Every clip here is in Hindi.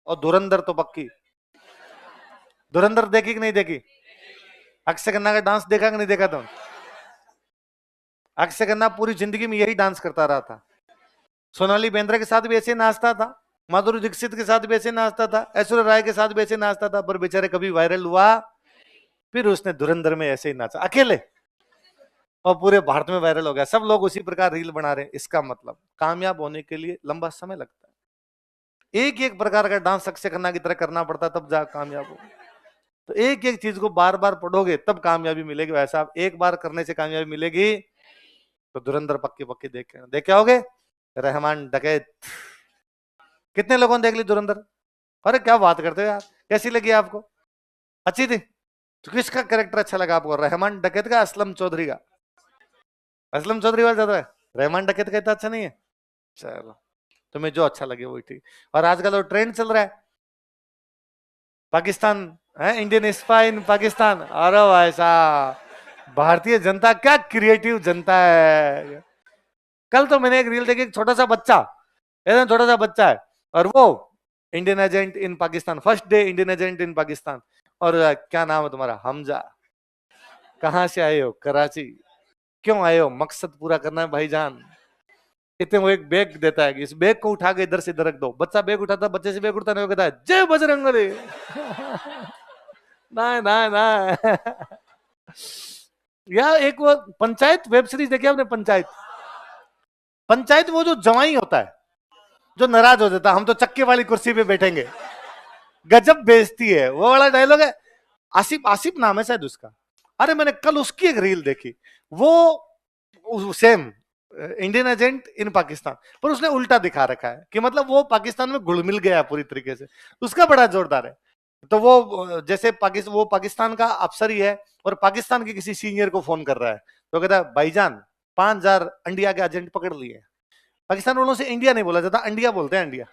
और धुरंधर तो पक्की। धुरंधर देखी कि नहीं देखी? अक्षय खन्ना का डांस देखा कि नहीं देखा तुम? अक्षय खन्ना पूरी जिंदगी में यही डांस करता रहा था। सोनाली बेंद्रे के साथ भी ऐसे नाचता था, माधुरी दीक्षित के साथ भी ऐसे नाचता था, ऐश्वर्या राय के साथ भी ऐसे नाचता था, पर बेचारे कभी वायरल हुआ। फिर उसने धुरंधर में ऐसे ही नाचा अकेले, और पूरे भारत में वायरल हो गया। सब लोग उसी प्रकार रील बना रहे हैं। इसका मतलब कामयाब होने के लिए लंबा समय लगता है। एक एक प्रकार का डांस अक्षय खन्ना की तरह करना पड़ता है, तब जा कामयाब हो। तो एक एक चीज को बार बार पढ़ोगे तब कामयाबी मिलेगी। वैसा आप एक बार करने से कामयाबी मिलेगी? तो धुरंधर पक्की पक्की देखे होगे। रहमान डकैत, कितने लोगों ने देख ली धुरंधर? अरे क्या बात करते हो यार, कैसी लगी आपको? अच्छी थी? तो किसका कैरेक्टर अच्छा लगा आपको, रहमान डकैत का, असलम चौधरी का? असलम चौधरी वाला ज्यादा है, रहमान डकैत का इतना अच्छा नहीं है। चलो, तुम्हें जो अच्छा लगे वही ठीक। और आजकल तो ट्रेंड चल रहा है पाकिस्तान है, इंडियन स्पाई इन पाकिस्तान। अरे भाई साहब, भारतीय जनता क्या क्रिएटिव जनता है। कल तो मैंने एक रील देखी, एक छोटा सा बच्चा, एकदम छोटा सा बच्चा है, और वो Indian agent in Pakistan, first day Indian agent in Pakistan. और क्या नाम है तुम्हारा? हमजा। कहाँ से आए हो? कराची। क्यों आए हो? मकसद पूरा करना है भाईजान। इतने वो एक बैग देता है कि इस बैग को उठा के इधर से इधर रख दो। बच्चा बैग उठाता, बच्चे से बैग उठता नहीं, कहता है जय बजरंगबली। ना ना ना। या एक वो पंचायत वेब सीरीज देखी आपने? पंचायत, पंचायत वो जो जवाई होता है जो नाराज हो जाता है, हम तो चक्के वाली कुर्सी पे बैठेंगे। गजब बेइज्जती है, वो वाला डायलॉग है। आसिफ, आसिफ नाम है शायद उसका। अरे मैंने कल उसकी एक रील देखी, वो same Indian agent in Pakistan, पर उसने उल्टा दिखा रखा है कि मतलब वो पाकिस्तान में घुल मिल गया पूरी तरीके से। उसका बड़ा जोरदार है। तो वो जैसे वो पाकिस्तान का अफसर ही है, और पाकिस्तान के किसी सीनियर को फोन कर रहा है, तो कहता है भाईजान 5,000 इंडिया के एजेंट पकड़ लिए। पाकिस्तान वालों से इंडिया नहीं बोला जाता, इंडिया बोलते हैं, इंडिया।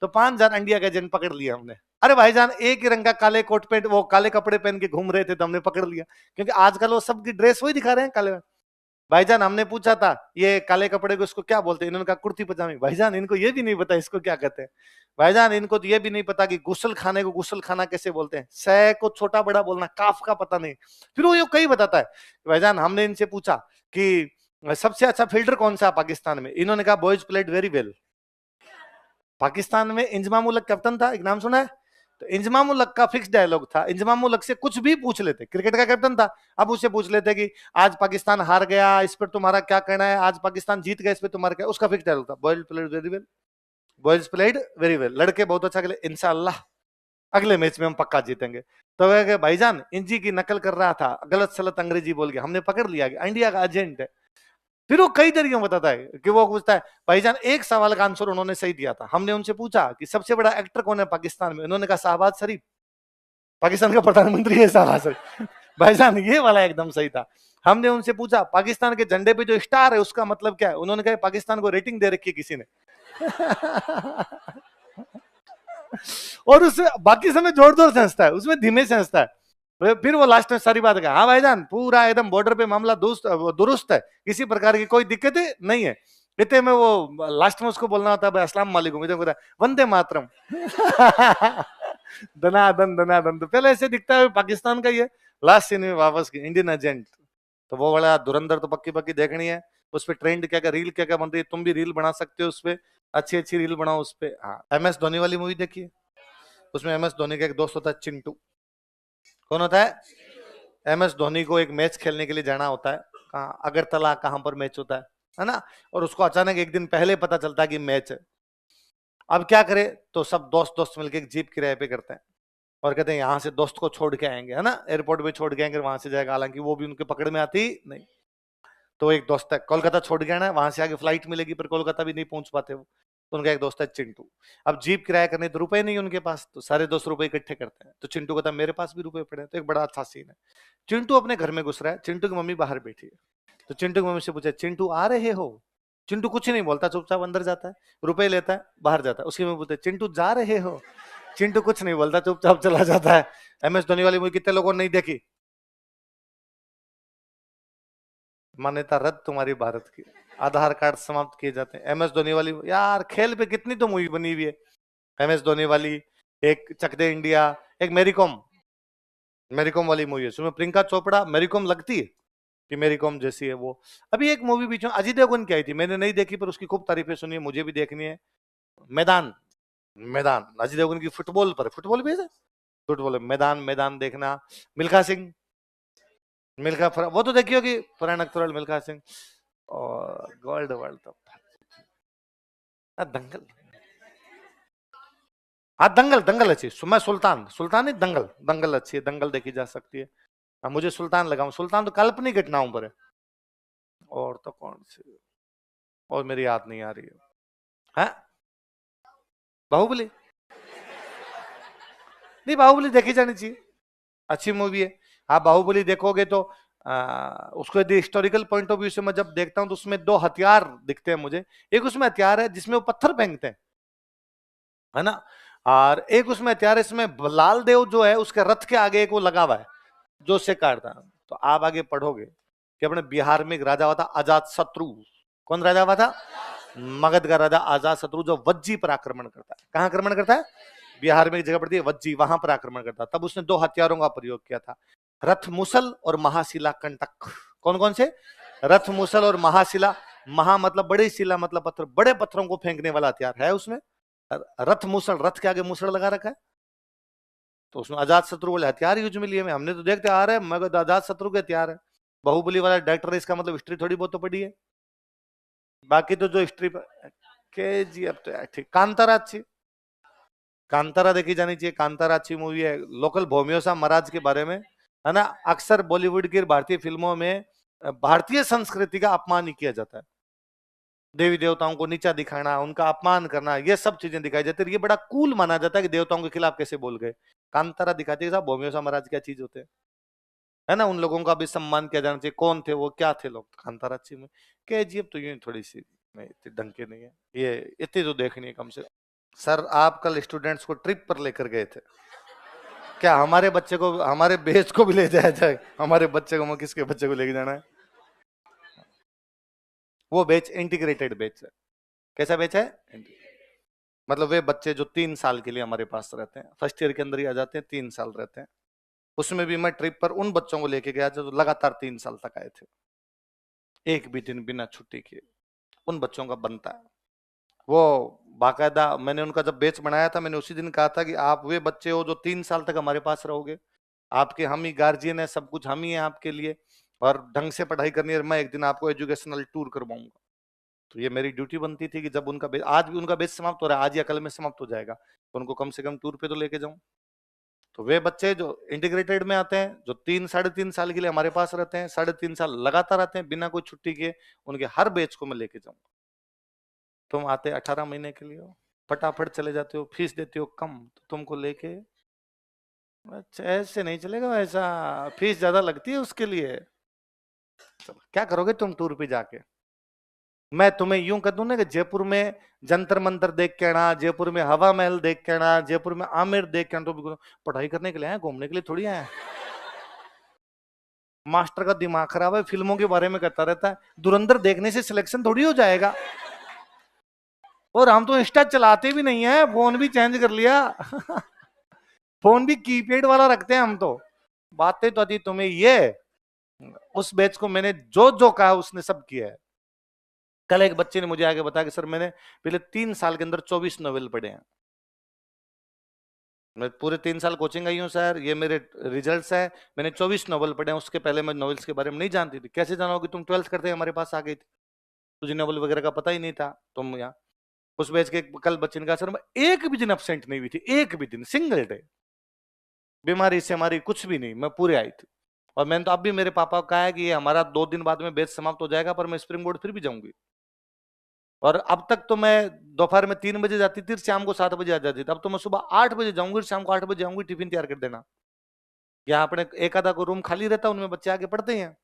तो 5,000 इंडिया के एजेंट पकड़ लिया हमने। अरे भाईजान एक ही रंग का काले कोट पेंट, वो काले कपड़े पहन के घूम रहे थे तो हमने पकड़ लिया, क्योंकि आजकल वो सबकी ड्रेस वही दिखा रहे हैं काले में। भाईजान हमने पूछा था ये काले कपड़े को इसको क्या बोलते हैं, इन्होंने कहा कुर्ती पजामी। भाईजान इनको ये भी नहीं पता इसको क्या कहते हैं। भाईजान इनको तो ये भी नहीं पता कि गुसल खाने को गुसल खाना कैसे बोलते हैं, सै को छोटा बड़ा बोलना, काफ का पता नहीं। फिर वो ये कई बताता है। भाईजान हमने इनसे पूछा कि सबसे अच्छा फील्डर कौन सा पाकिस्तान में, इन्होंने कहा boys played very well. Pakistan में इंजमाम उल हक कैप्टन था, एक नाम सुना है? तो इंजमाम उल हक का फिक्स डायलॉग था, इंजमाम उल हक से कुछ भी पूछ लेते, क्रिकेट का कैप्टन था, अब उससे पूछ लेते कि आज पाकिस्तान हार गया, इस पर तुम्हारा क्या कहना है, आज पाकिस्तान जीत गया, इस पर तुम्हारा क्या? उसका फिक्स डायलॉग था, boys played very well, boys played very well, लड़के बहुत अच्छा खेले, इंशाल्लाह अगले मैच में हम पक्का जीतेंगे। तो वह भाईजान इंजी की नकल कर रहा था, गलत सलत अंग्रेजी बोल गया, हमने पकड़ लिया कि इंडिया का एजेंट है। फिर वो कई तरीके बताता है कि वो पूछता है भाईजान एक सवाल का आंसर उन्होंने सही दिया था, हमने उनसे पूछा कि सबसे बड़ा एक्टर कौन है पाकिस्तान में, उन्होंने कहा शहबाज शरीफ, पाकिस्तान का प्रधानमंत्री है शहबाज शरीफ। भाईजान ये वाला एकदम सही था। हमने उनसे पूछा पाकिस्तान के झंडे पे जो स्टार है उसका मतलब क्या है, उन्होंने कहा पाकिस्तान को रेटिंग दे रखी है किसी ने। और उससे बाकी समय जोर जोर से हंसता है, उसमें धीमे से हंसता है। फिर वो लास्ट में सारी बात कहा, हाँ भाईजान पूरा एकदम बॉर्डर पे मामला दुरुस्त है, किसी प्रकार की कोई दिक्कत नहीं है। इतने में वो लास्ट में उसको बोलना होता है भाई अस्सलाम वालेकुम, इधर वंदे मातरम। धनाधन धनाधन, तो पहले ऐसे दिखता है पाकिस्तान का ये, लास्ट सीन में वापस इंडियन एजेंट। तो वो वाला धुरंधर तो पक्की पक्की देखनी है। उस पर ट्रेंड क्या क्या रील क्या क्या बन रही है, तुम भी रील बना सकते हो उस पर, अच्छी अच्छी रील बनाओ उस पर। हाँ, MS धोनी वाली मूवी देखिए, उसमें MS धोनी का एक दोस्त होता है चिंटू। कौन होता है? MS धोनी को एक मैच खेलने के लिए जाना होता है, कहाँ? अगरतला, कहाँ पर मैच होता है ना? और उसको अचानक एक दिन पहले पता चलता है कि मैच है। अब क्या करे, तो सब दोस्त दोस्त मिलकर एक जीप किराए पे करते हैं, और कहते हैं यहाँ से दोस्त को छोड़ के आएंगे, है ना, एयरपोर्ट पे छोड़ के आएंगे, वहां से जाएगा, हालांकि वो भी उनके पकड़ में आती नहीं। तो एक दोस्त है कोलकाता छोड़ के आना है, वहां से आगे फ्लाइट मिलेगी, पर कोलकाता भी नहीं पहुंच पाते वो। तो उनका एक दोस्त है चिंटू। अब जीप किराया करने तो रुपए नहीं उनके पास, तो सारे दोस्त रुपए इकट्ठे करते हैं। तो चिंटू कहता है मेरे पास भी रुपए पड़े हैं। तो एक बड़ा अच्छा सीन है, चिंटू अपने घर में घुस रहा है, चिंटू की मम्मी बाहर बैठी है। तो चिंटू की मम्मी से पूछा चिंटू आ रहे हो? चिंटू कुछ नहीं बोलता, चुपचाप अंदर जाता है, रुपए लेता है, बाहर जाता है। उसकी मम्मी पूछते चिंटू जा रहे हो? चिंटू कुछ नहीं बोलता, चुपचाप चला जाता है। MS धोनी वाली मूवी कितने लोगों ने नहीं देखी? मान्यता रद्द तुम्हारी भारत की, आधार कार्ड समाप्त किए जाते हैं। MS धोनी वाली यार, खेल पे कितनी तो मूवी बनी हुई है, MS धोनी वाली, एक चक दे इंडिया, एक मेरी कॉम, मेरी कॉम वाली मूवी है, उसमें प्रियंका चोपड़ा मेरी कॉम लगती है कि मेरी कॉम जैसी है वो। अभी एक मूवी बीच में अजय देवगन की आई थी, मैंने नहीं देखी पर उसकी खूब तारीफें सुनी है, मुझे भी देखनी है। मैदान, मैदान अजय देवगन की फुटबॉल पर, फुटबॉल भी है, फुटबॉल मैदान, मैदान देखना। मिल्खा सिंह, वो तो देखी होगी, फरहान अख्तर, मिल्खा सिंह और गोल्ड वर्ल्ड तो दंगल। हाँ दंगल, दंगल अच्छी, मैं सुल्तान, सुल्तान नहीं दंगल, दंगल अच्छी है, दंगल देखी जा सकती है। हाँ, मुझे सुल्तान लगा, सुल्तान तो काल्पनिक घटनाओं पर है। और तो कौन सी, और मेरी याद नहीं आ रही है। हाँ बाहुबली, नहीं बाहुबली देखी जानी चाहिए, अच्छी मूवी है। आप बाहुबली देखोगे तो उसको यदि हिस्टोरिकल पॉइंट ऑफ व्यू से मैं जब देखता हूं तो उसमें दो हथियार दिखते हैं मुझे। एक उसमें हथियार है जिसमें वो पत्थर फेंकते हैं, है ना, और एक उसमें हथियार इसमें लाल देव जो है उसके रथ के आगे एक वो लगा हुआ है जो उससे काटता है। तो आप आगे पढ़ोगे कि अपने बिहार में एक राजा हुआ था अजात शत्रु। कौन राजा हुआ था? मगध का राजा अजात शत्रु, जो वज्जी पर आक्रमण करता है। कहां आक्रमण करता है? बिहार में एक जगह पड़ती है वज्जी, वहां पर आक्रमण करता। तब उसने दो हथियारों का प्रयोग किया था, रथ मुसल और महाशिला कंटक। कौन कौन से? रथ मुसल और महाशिला। महा मतलब बड़ी, शिला मतलब पत्थर, बड़े पत्थरों को फेंकने वाला हथियार है उसमें। रथ मुसल, रथ के आगे मुसल लगा रखा है, तो उसमें अजात शत्रु वाले हथियार यूज में लिए। हमने तो देखते आ रहे हैं मगर अजात शत्रु के हथियार है। बाहुबली वाला डायरेक्टर है, इसका मतलब हिस्ट्री थोड़ी बहुत तो पड़ी है। बाकी तो जो हिस्ट्री के जी, अब तो ठीक। कांतारा अच्छी, कांतारा देखी जानी चाहिए, कांतारा अच्छी मूवी है, लोकल भोमियोसा महाराज के बारे में, है ना। अक्सर बॉलीवुड की भारतीय फिल्मों में भारतीय संस्कृति का अपमान ही किया जाता है, देवी देवताओं को नीचा दिखाना, उनका अपमान करना, ये सब चीजें दिखाई जाती है। ये बड़ा कूल माना जाता है कि देवताओं के खिलाफ कैसे बोल गए। कांतारा दिखाती है साहब भोमियोसा महाराज क्या चीज होते हैं, है ना, उन लोगों का भी सम्मान किया जाना चाहिए। कौन थे वो, क्या थे लोग, कांतारा अच्छी में। केजीएफ तो यूं थोड़ी सी नहीं, इतनी ढंग की नहीं है, ये इतनी तो देखनी है कम से कम। सर आप कल स्टूडेंट्स को ट्रिप पर लेकर गए थे, क्या हमारे बच्चे को, हमारे बेच को भी ले जाया जाए? हमारे बच्चे को, मैं किसके बच्चे को लेके जाना है? वो बेच इंटीग्रेटेड बेच है। कैसा बेच है? मतलब वे बच्चे जो 3 साल के लिए हमारे पास रहते हैं, फर्स्ट ईयर के अंदर ही आ जाते हैं, 3 साल रहते हैं। उसमें भी मैं ट्रिप पर उन बच्चों को लेके गया जो लगातार 3 साल तक आए थे, एक भी दिन बिना छुट्टी के। उन बच्चों का बनता है वो बाकायदा। मैंने उनका जब बैच बनाया था, मैंने उसी दिन कहा था कि आप वे बच्चे हो जो 3 साल तक हमारे पास रहोगे, आपके हम ही गार्जियन है, सब कुछ हम ही है आपके लिए, और ढंग से पढ़ाई करनी है। मैं एक दिन आपको एजुकेशनल टूर करवाऊंगा। तो ये मेरी ड्यूटी बनती थी कि जब उनका बैच, आज भी उनका बैच समाप्त हो रहा है, आज या कल में समाप्त हो जाएगा, तो उनको कम से कम टूर पे तो लेके जाऊं। तो वे बच्चे जो इंटीग्रेटेड में आते हैं, जो 3 साढ़े 3 साल के लिए हमारे पास रहते हैं, 3.5 साल लगातार आते हैं बिना कोई छुट्टी के, उनके हर बैच को मैं लेके जाऊंगा। तुम आते 18 महीने के लिए हो, फटाफट चले जाते हो, फीस देते हो कम, तो तुमको लेके, अच्छा ऐसे नहीं चलेगा, ऐसा फीस ज्यादा लगती है उसके लिए। चलो क्या करोगे तुम टूर पे जाके? मैं तुम्हें यूं कर दूं ना कि जयपुर में जंतर मंतर देख के आना, जयपुर में हवा महल देख के आना, जयपुर में आमेर देख के आना, तो भी पढ़ाई करने के लिए आए, घूमने के लिए थोड़ी आए। मास्टर का दिमाग खराब है, फिल्मों के बारे में करता रहता है। धुरंधर देखने से सिलेक्शन थोड़ी हो जाएगा। और हम तो इंस्टा चलाते भी नहीं है, फोन भी चेंज कर लिया। फोन भी कीपैड वाला रखते हैं हम तो। बातें तो आती तुम्हें ये, उस बैच को मैंने जो जो कहा उसने सब किया है। कल एक बच्चे ने मुझे आगे बताया कि सर मैंने पिछले 3 साल के अंदर 24 नॉवेल पढ़े हैं। मैं पूरे 3 साल कोचिंग आई हूँ सर, ये मेरे रिजल्ट्स है, मैंने 24 नॉवल पढ़े हैं। उसके पहले मैं नॉवेल्स के बारे में नहीं जानती थी। कैसे जानोगी? तुम 12th करते हमारे पास आ गई थी, तुझे नॉवल वगैरह का पता ही नहीं था। तुम यहाँ उस बैच के कल बच्चे ने कहा सर मैं एक भी दिन अपसेंट नहीं हुई थी, एक भी दिन, सिंगल डे, बीमारी से हमारी कुछ भी नहीं, मैं पूरे आई थी। और मैंने तो अब भी मेरे पापा को कहा है कि ये हमारा 2 दिन बाद में बैच समाप्त हो जाएगा, पर मैं स्प्रिंग बोर्ड फिर भी जाऊंगी। और अब तक तो मैं दोपहर में 3 बजे जाती थी, शाम को 7 बजे आ जाती थी। अब तो मैं सुबह 8 बजे जाऊंगी, शाम को 8 बजे आऊंगी, टिफिन तैयार कर देना। यहाँ अपने एक आधा को रूम खाली रहता है, उनमें बच्चे आके पढ़ते हैं।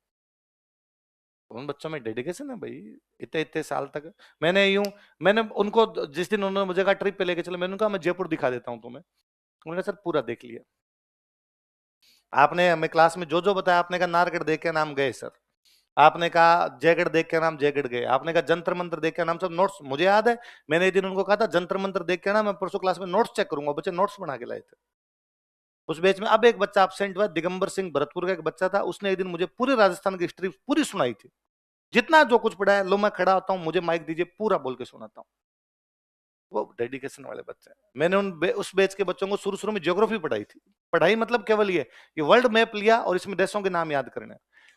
उन बच्चों में डेडिकेशन है भाई, इतने इतने साल तक। मैंने उनको जिस दिन उन्होंने मुझे कहा ट्रिप पे लेके चलो, मैंने कहा मैं जयपुर दिखा देता हूँ तुम्हें। उन्होंने सर पूरा देख लिया। आपने हमें क्लास में जो जो बताया, आपने कहा नारगढ़ देख के नाम गए सर। आपने कहा जयगढ़ देख के नाम जयगढ़ गए, आपने कहा जंतर मंत्र देख के नाम सब नोट्स। मुझे याद है मैंने एक दिन उनको कहा था जंतर मंत्र देख के ना मैं परसों क्लास में नोट्स चेक करूंगा, बच्चे नोट्स बना के लाए थे उस बैच में। अब एक बच्चा एब्सेंट हुआ, दिगंबर सिंह भरतपुर का एक बच्चा था, उसने एक दिन मुझे पूरे राजस्थान की हिस्ट्री पूरी सुनाई थी, जितना जो कुछ पढ़ा है। लो मैं खड़ा होता हूँ, मुझे माइक दीजिए, पूरा बोल के सुनाता हूँ। वो डेडिकेशन वाले बच्चे हैं। मैंने उस बैच के बच्चों को शुरू शुरू में ज्योग्राफी पढ़ाई थी। पढ़ाई मतलब केवल ये कि वर्ल्ड मैप लिया और इसमें देशों के नाम याद करने।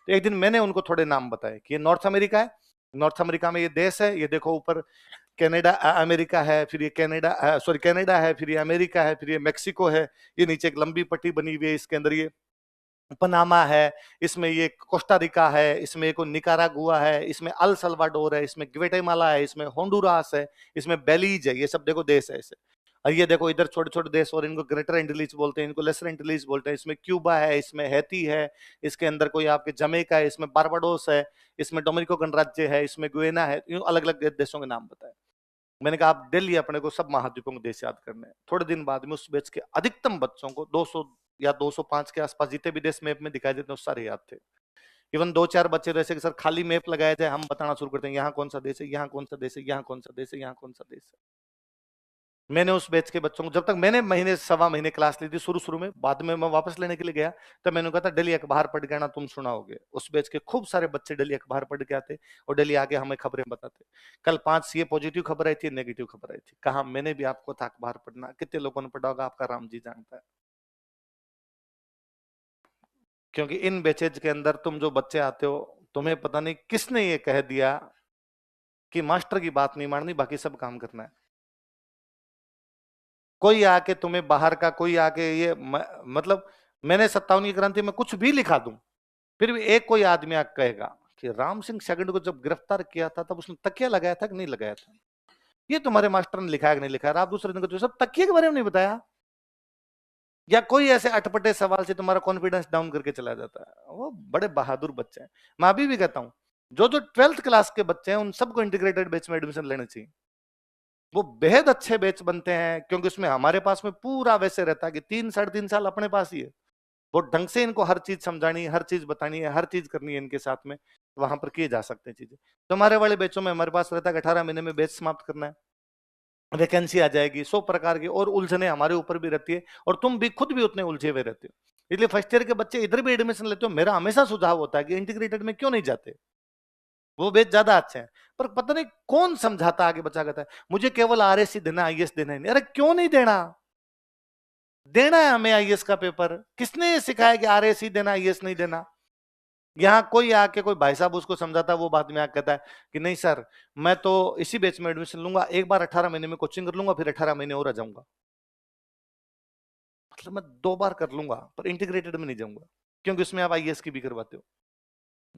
तो एक दिन मैंने उनको थोड़े नाम बताए कि ये नॉर्थ अमेरिका है, नॉर्थ अमेरिका में ये देश है, ये देखो ऊपर कनाडा अमेरिका है, फिर ये कनाडा है, फिर ये अमेरिका है, फिर ये मेक्सिको है, ये नीचे एक लंबी पट्टी बनी हुई है, इसके अंदर ये पनामा है, इसमें ये कोस्टा रिका है, इसमें एक निकारागुआ है, इसमें अल सल्वाडोर है, इसमें ग्वेटेमाला है, इसमें होंडुरास है, इसमें बेलीज है। ये सब देखो देश है ऐसे। और ये देखो इधर छोटे छोटे देश, और इनको ग्रेटर एंटिलीज बोलते हैं, इनको लेसर एंटिलीज बोलते हैं। इसमें क्यूबा है, इसमें हैती है, इसके अंदर कोई आपके जमैका है, इसमें बारबाडोस है, इसमें डोमिनिको गणराज्य है, इसमें गुएना है। यूं अलग अलग देशों के नाम बताए। मैंने कहा आप डेली अपने को सब महाद्वीपों के देश याद करने हैं। थोड़े दिन बाद में उस बैच के अधिकतम बच्चों को 200 या 205 के आसपास जितने भी देश मैप में दिखाई देते हैं सारे याद थे। इवन 2-4 बच्चे जैसे कि सर खाली मैप लगाए थे, हम बताना शुरू करते हैं यहाँ कौन सा देश है, यहाँ कौन सा देश है, यहाँ कौन सा देश है, यहाँ कौन सा देश है। मैंने उस बैच के बच्चों को, जब तक मैंने महीने सवा महीने क्लास ली थी शुरू में, बाद में मैं वापस लेने के लिए गया, तब मैंने कहा था डेली अखबार पढ़ के आना, तुम सुनाओगे। उस बैच के खूब सारे बच्चे डेली अखबार पढ़ के आते और डेली आके हमें खबरें बताते। कल 5 सीए पॉजिटिव खबर आई थी, नेगेटिव खबर आई थी। कहा मैंने भी आपको था अखबार पढ़ना, कितने लोगों ने पढ़ा होगा आपका राम जी जानता है। क्योंकि इन बैचेज के अंदर तुम जो बच्चे आते हो, तुम्हें पता नहीं किसने ये कह दिया कि मास्टर की बात नहीं माननी, बाकी सब काम करना है। कोई आके तुम्हें बाहर का कोई आके ये मतलब मैंने 57 की क्रांति में कुछ भी लिखा दूं, फिर भी एक कोई आदमी आके कहेगा कि राम सिंह सेकंड को जब गिरफ्तार किया था तब उसने तकिया लगाया था कि नहीं लगाया था, ये तुम्हारे मास्टर ने लिखा है कि नहीं लिखा है। आप दूसरे दिन को सब तकिए के बारे में नहीं बताया, या कोई ऐसे अटपटे सवाल से तुम्हारा कॉन्फिडेंस डाउन करके चला जाता है। वो बड़े बहादुर बच्चे हैं। मैं अभी भी कहता हूं जो जो 12th क्लास के बच्चे हैं उन सबको इंटीग्रेटेड बैच में एडमिशन लेना चाहिए। वो बेहद अच्छे बैच बनते हैं, क्योंकि उसमें हमारे पास में पूरा वैसे रहता है कि 3-3.5 साल अपने पास ही है। वो ढंग से इनको हर चीज समझानी है, हर चीज बतानी है, हर चीज करनी है इनके साथ में, वहां पर किए जा सकते हैं चीजें। तो हमारे वाले बैचों में हमारे पास रहता है 18 महीने में बैच समाप्त करना है, वैकेंसी आ जाएगी 100 प्रकार की, और उलझने हमारे ऊपर भी रहती है, और तुम भी खुद भी उतने उलझे हुए रहते हो। इसलिए फर्स्ट ईयर के बच्चे इधर भी एडमिशन लेते हो, मेरा हमेशा सुझाव होता है कि इंटीग्रेटेड में क्यों नहीं जाते, वो बेच ज्यादा अच्छे हैं। पर पता नहीं कौन समझाता आगे बच्चा कहता है मुझे केवल आरएससी देना, आईएएस देना ही नहीं। अरे क्यों नहीं देना, देना है हमें आईएएस का पेपर। किसने सिखाया कि आरएससी देना, आईएएस नहीं देना। यहाँ कोई आके कोई भाई साहब उसको समझाता है, वो बाद में आके कहता है कि नहीं सर मैं तो इसी बैच में एडमिशन लूंगा, एक बार 18 महीने में कोचिंग कर लूंगा, फिर 18 महीने और आ जाऊंगा। मतलब मैं 2 बार कर लूंगा पर इंटीग्रेटेड में नहीं जाऊंगा, क्योंकि उसमें आप आईएएस की भी करवाते हो।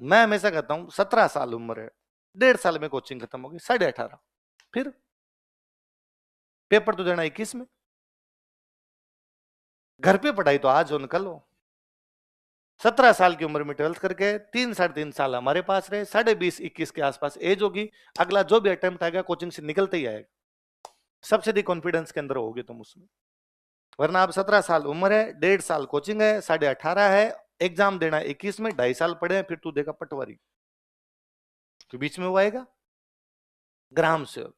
मैं हमेशा कहता हूं 17 साल उम्र है, 1.5 साल में कोचिंग खत्म होगी, 18.5 फिर पेपर तो देना 21 में। घर पे पढ़ाई तो आज हो न कल हो। 17 साल की उम्र में 12th करके 3-3.5 साल हमारे पास रहे, 20.5-21 के आसपास एज होगी। अगला जो भी अटेम्प्ट आएगा कोचिंग से निकलते ही आएगा, सबसे अधिक कॉन्फिडेंस के अंदर होगे तुम उसमें। वरना अब 17 साल उम्र है, 1.5 साल कोचिंग है, 18.5 है, एग्जाम देना 21 में, 2.5 साल पढ़े हैं, फिर तू देगा पटवारी, तो बीच में वो आएगा ग्राम सेवक।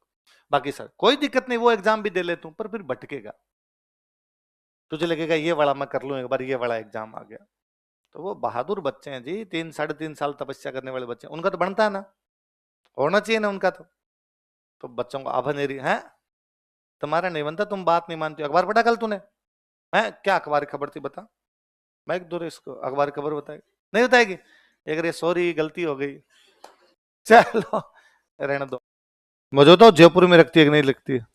बाकी सर कोई दिक्कत नहीं, वो एग्जाम भी दे ले तू, पर फिर भटकेगा, तुझे लगेगा ये वाला मैं कर लूं एक बार, ये वाला एग्जाम आ गया। तो वो बहादुर बच्चे हैं जी, 3-3.5 साल तपस्या करने वाले बच्चे, उनका तो बनता है ना, होना चाहिए ना उनका। तो बच्चों को अभनेरी है, तुम्हारा नहीं बनता, तुम बात नहीं मानती। अखबार पढ़ा कल तूने है क्या, अखबार की खबर थी बता, मैं एक दो इसको अखबार खबर बताएगी, नहीं बताएगी, अगर ये सॉरी गलती हो गई चलो रहने दो। मुझे तो जयपुर में रखती है कि नहीं लगती है,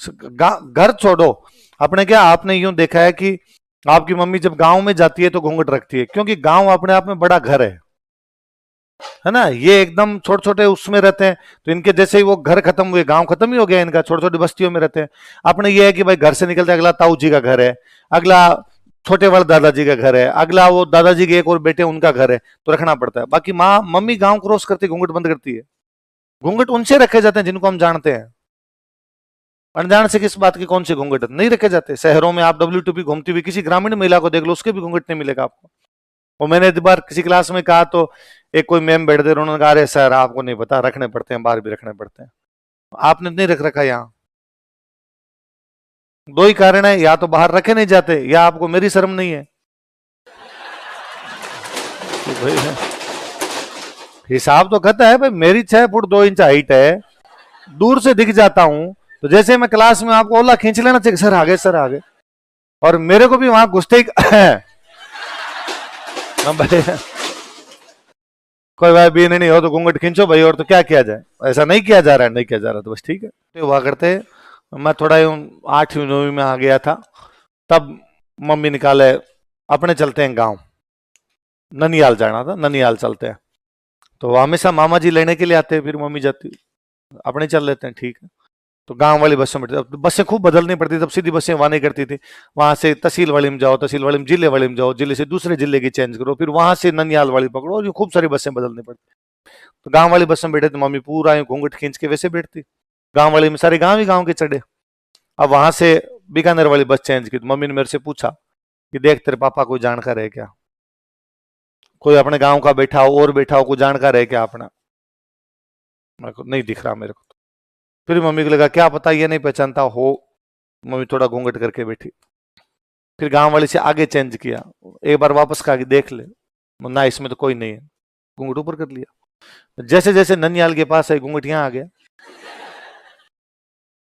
घर छोड़ो अपने, क्या आपने यूं देखा है कि आपकी मम्मी जब गांव में जाती है तो घूंघट रखती है, क्योंकि गांव अपने आप में बड़ा घर है ना। ये एकदम छोटे छोटे उसमें रहते हैं, तो इनके जैसे ही वो घर खत्म हुए गांव खत्म ही हो गया इनका, छोटी छोटी बस्तियों में रहते हैं। अपने ये है कि भाई घर से निकलते अगला ताऊ जी का घर है, अगला छोटे वाले दादाजी का घर है, अगला वो दादाजी के एक और बेटे उनका घर है, तो रखना पड़ता है। बाकी माँ मम्मी गांव क्रॉस करती घूंघट बंद करती है। घूंघट उनसे रखे जाते हैं जिनको हम जानते हैं, अनजान से किस बात की कौन सी घूंघट नहीं रखे जाते। शहरों में आप WTP घूमती हुई किसी ग्रामीण महिला को देख लो, उसके भी घूंघट नहीं मिलेगा आपको। और मैंने एक बार किसी क्लास में कहा तो एक कोई मैम बैठ दे, उन्होंने कहा अरे सर आपको नहीं पता, रखने पड़ते हैं, बाहर भी रखने पड़ते हैं। आपने नहीं रख रखा यहाँ। दो ही कारण है, या तो बाहर रखे नहीं जाते, या आपको मेरी शर्म नहीं है। तो भाई हिसाब तो कहता है भाई, मेरी 6 फुट 2 इंच हाइट है, दूर से दिख जाता हूं, तो जैसे मैं क्लास में आपको ओला खींच लेना चाहिए, सर आगे सर आगे, और मेरे को भी वहां घुसते ही भाई कोई भाई भी नहीं हो तो घूंघट खींचो भाई, और तो क्या किया जाए, ऐसा नहीं किया जा रहा है, नहीं किया जा रहा तो बस ठीक है। तो हुआ करते, मैं थोड़ा 8वीं 9वीं में आ गया था, तब मम्मी निकाले अपने चलते हैं गांव, ननियाल जाना था, ननियाल चलते हैं। तो हमेशा मामा जी लेने के लिए आते हैं, फिर मम्मी जाती अपने चल लेते हैं, ठीक है। तो गांव वाली बसों में बैठते, बसें खूब बदलनी पड़ती, तब सीधी बसें वहां नहीं करती थी, वहां से तहसील वाली में जाओ, तहसील वाली में जिले वाली में जाओ, जिले से दूसरे जिले की चेंज करो, फिर वहां से ननियाल वाली पकड़ो, जो खूब सारी बसें बदलनी पड़ती। तो गांव वाली बस में बैठे तो मम्मी पूरा घूंघट खींच के वैसे बैठती, गांव वाली में सारे गांव ही गांव के चढ़े। अब वहां से बीकानेर वाली बस चेंज की, तो मम्मी ने मेरे से पूछा कि देख तेरे पापा कोई जानकार है क्या, कोई अपने गांव का बैठा हो और बैठा हो, कोई जानकार है क्या अपना। मेरे को नहीं दिख रहा मेरे को। फिर मम्मी को लगा क्या पता ये नहीं पहचानता हो, मम्मी थोड़ा घूंघट करके बैठी। फिर गांव वाली से आगे चेंज किया, एक बार वापस कहा कि देख ले ना, इसमें तो कोई नहीं है, घूंघट ऊपर कर लिया। जैसे जैसे ननियाल के पास है, घूंघट यहाँ आ गया,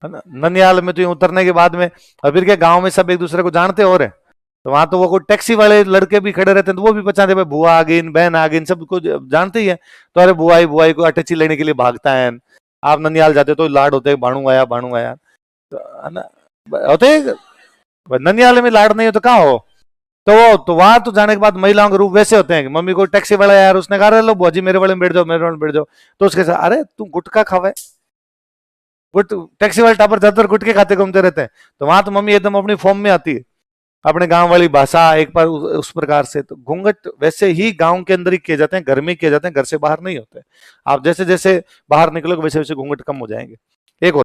है ना। ननियाल में तो उतरने के बाद में, और फिर क्या गांव में सब एक दूसरे को जानते हो रहे, तो वहां तो वो कोई टैक्सी वाले लड़के भी खड़े रहते हैं, तो वो भी पहचानते भाई बुआ आ गई, बहन आ गई, सबको जानते ही है। तो अरे बुआई बुआई को अटैची लेने के लिए भागता है। आप ननियाल जाते तो लाड होते बाणू आया बाणू आया, तो है ना, होते ननियाल में लाड नहीं हो तो कहाँ हो। तो वो तो वहां तो जाने के बाद महिलाओं के रूप वैसे होते हैं कि मम्मी को टैक्सी वाला यार उसने कहा लो बुआ जी मेरे वाले में बैठ जाओ, मेरे वाले में बैठ जाओ, तो उसके साथ अरे तुम गुटखा खावे, गुट टैक्सी वाले टापर ज्यादातर गुटके खाते घूमते रहते हैं। तो वहां तो मम्मी एकदम अपनी फॉर्म में आती है, अपने गांव वाली भाषा एक बार उस प्रकार से। तो घूंघट वैसे ही गांव के अंदर ही किए जाते हैं, घर में किए जाते हैं, घर से बाहर नहीं होते। आप जैसे जैसे बाहर निकलोगे वैसे वैसे घूंघट कम हो जाएंगे।